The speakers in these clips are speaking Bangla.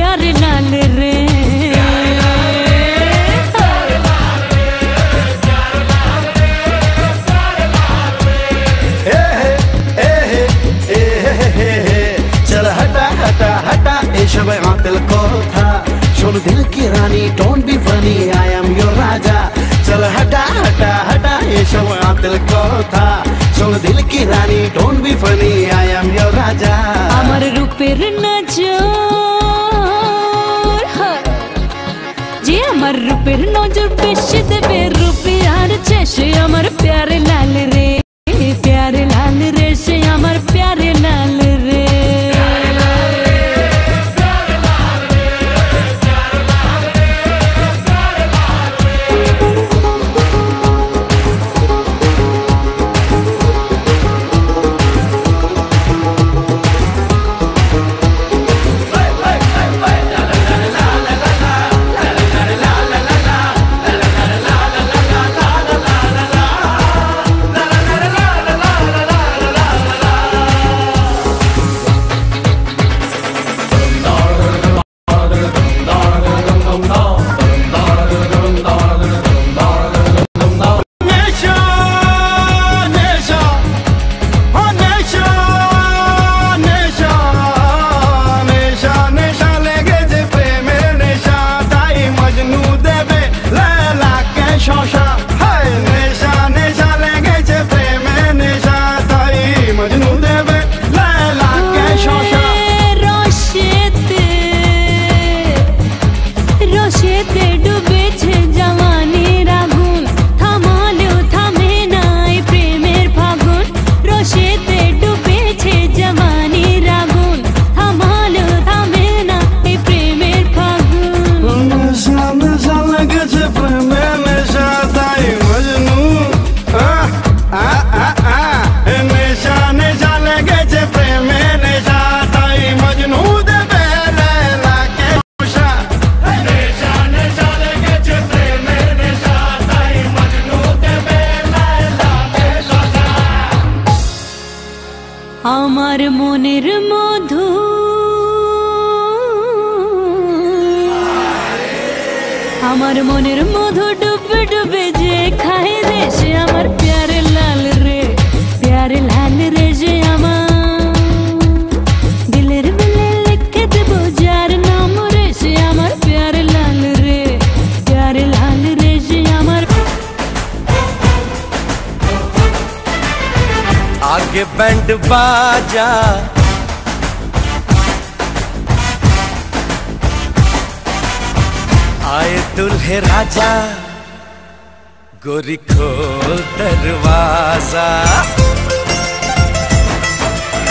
प्यारे लाल रे। चल हटा हटा हटा ये सब आतिल को था, शोन दिल की रानी don't be funny I am your raja. चल हटा हटा हटा ये सब आतिल को था, शोन दिल की रानी don't be funny I am your raja. আমার রূপের নজর যে আমার রূপের নজর বেশি দেবে রূপে আর সে আমার প্যারে লাল রে, প্যারে লাল রে, সে আমার প্যারে লাল রে। আমার মনের মধু আমার মনের মধু ডুবে ডুবে যে খায় রে সে আমার প্যারে লাল রে, প্যারে লাল রে, যে আমার দিলের বেলে লিখে দেব যার নাম রে সে আমার প্যারে লাল রে, প্যারে লাল রে, যে আমার। आगे बैंड बाजा आए दुल्हे राजा, गोरी खोल दरवाजा।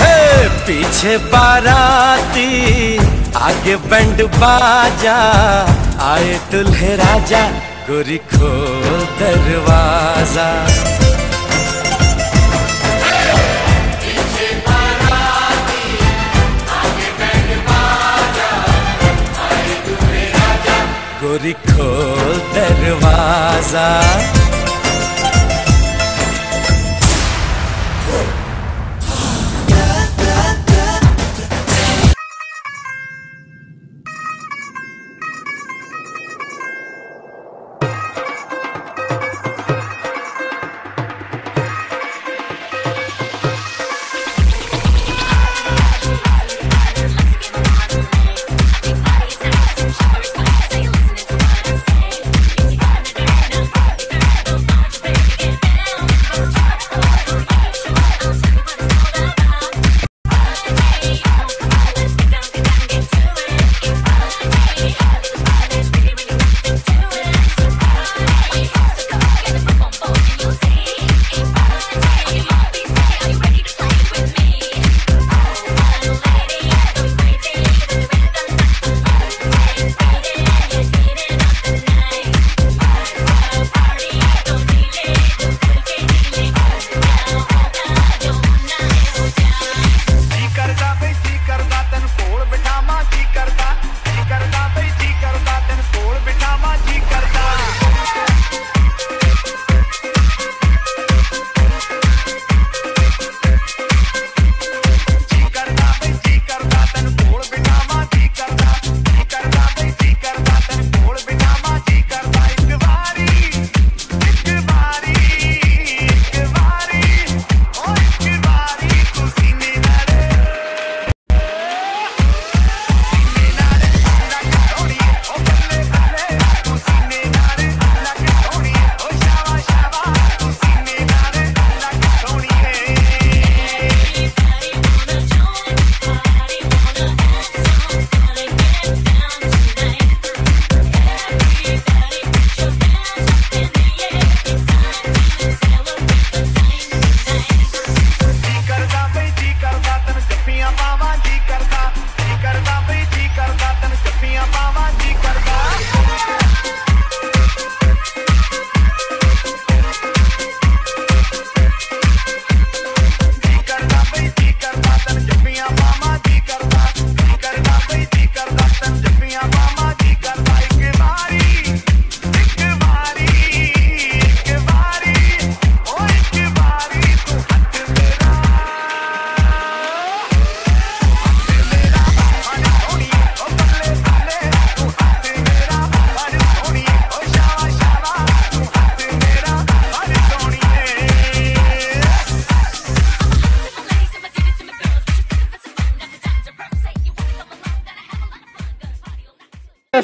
हे पीछे बाराती आगे बैंड बाजा, आए दुल्हे राजा, गोरी खोल दरवाजा। गोरी खोल दरवाजा।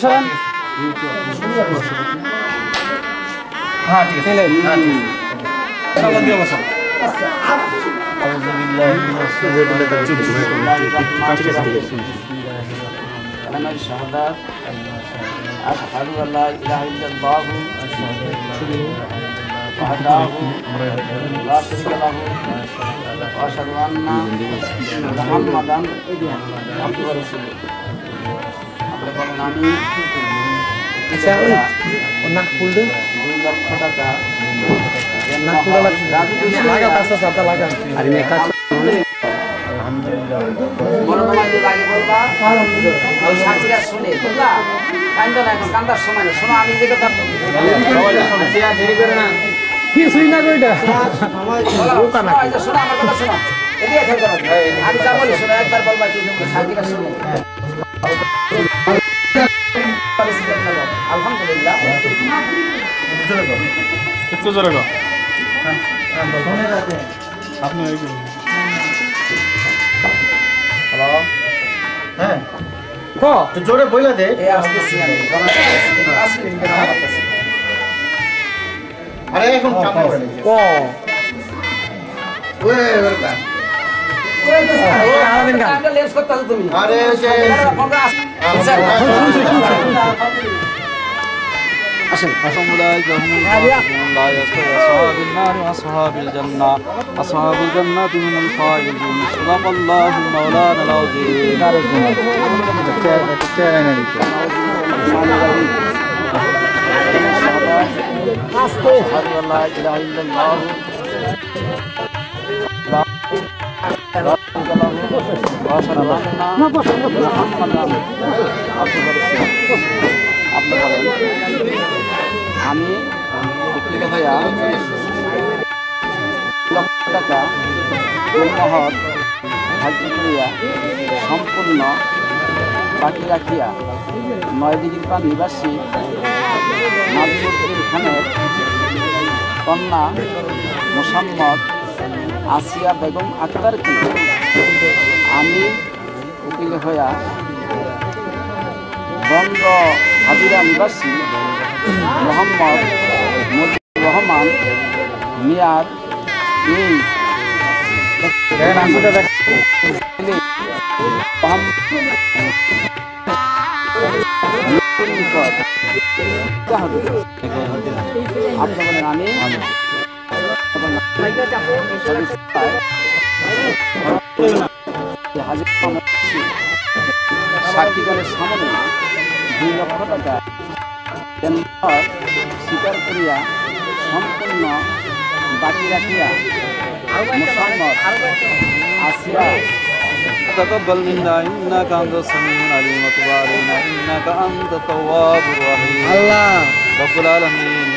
সরান। হ্যাঁ ঠিক আছে সালাম দিয়ে বসো أشهد أن لا إله إلا الله وحده لا شريك له وأشهد أن محمدا عبده ورسوله আপনি বলেন আমি 2 লক্ষ টাকা মনোনয়ন লাগে বলবা ওই সাক্ষীরা শুনে বুঝলা কান্দা না এখন কান্দার সময় না শোনো আমি যে কথা দেরি করে না কিছুই না কইটা শোনো আমার কথা শোনো এদিকে খেয়াল করো আমি যা বলি শোনো একবার বলবা কি সাক্ষীরা শুনে আলহামদুলিল্লাহ একটু জোরে গো আপনি হ্যালো হ্যাঁ ক তো জোরে বইলা দে এই আসতেছি আমি আসলে করতেছি আরে এখন চাপা করে ক ওয়ে ওয়েলকাম আমরা লেন্স করতেছ তুমি আরে যে আসেন أولئك هم الفائزون لا يستوي أصحاب النار وأصحاب الجنة أصحاب الجنة هم الفائزون صدق الله مولانا العظيم أشهد أن لا إله إلا الله وأشهد أن محمدا عبده ورسوله আপনি বলেন আমি উকিল ভাইয়া লক্ষ টাকা মহৎ ধার্য করিয়া সম্পূর্ণ বাকি রাখিয়া 9 ডিগ্রি পান নিবাসী নাজিমুদ্দিন খানের কন্যা মোসাম্মদ আসিয়া বেগম আক্তারকে আমি উকিল হইয়া বঙ্গ হাজিরা নিবাসী মোহাম্মদ মজিবুর রহমান মিয়ার এই আপনি বলেন আমি সাক্ষীগণের সামনে 2 লক্ষ টাকা স্বীকার করিয়া সম্পূর্ণ বাকি রাখিয়া মোহাম্মদ আসিয়া تقبل منا إنك أنت السميع العليم وتب علينا إنك أنت التواب الرحيم আল্লাহ رب العالمين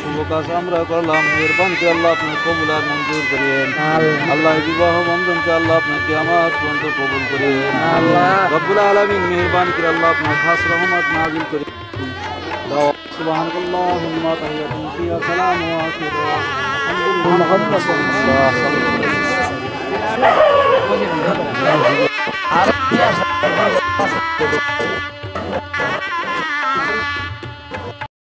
শুভকাজ আমরা করলাম মেহেরবান করে আল্লাহ আপনি কবুল আর মঞ্জুর করেন আল্লাহ বিবাহ বন্ধনকে আল্লাহ আপনি কিয়ামত পর্যন্ত কবুল করেন আল্লাহ রব্বুল আলামিন মেহেরবান করে আল্লাহ আপনার খাস রহমত নাযিল করেন সুবহানাল্লাহুম্মা ওয়া তাহিয়াতুন ফিহা সালামু ওয়া আখিরু আলহামদুলিল্লাহ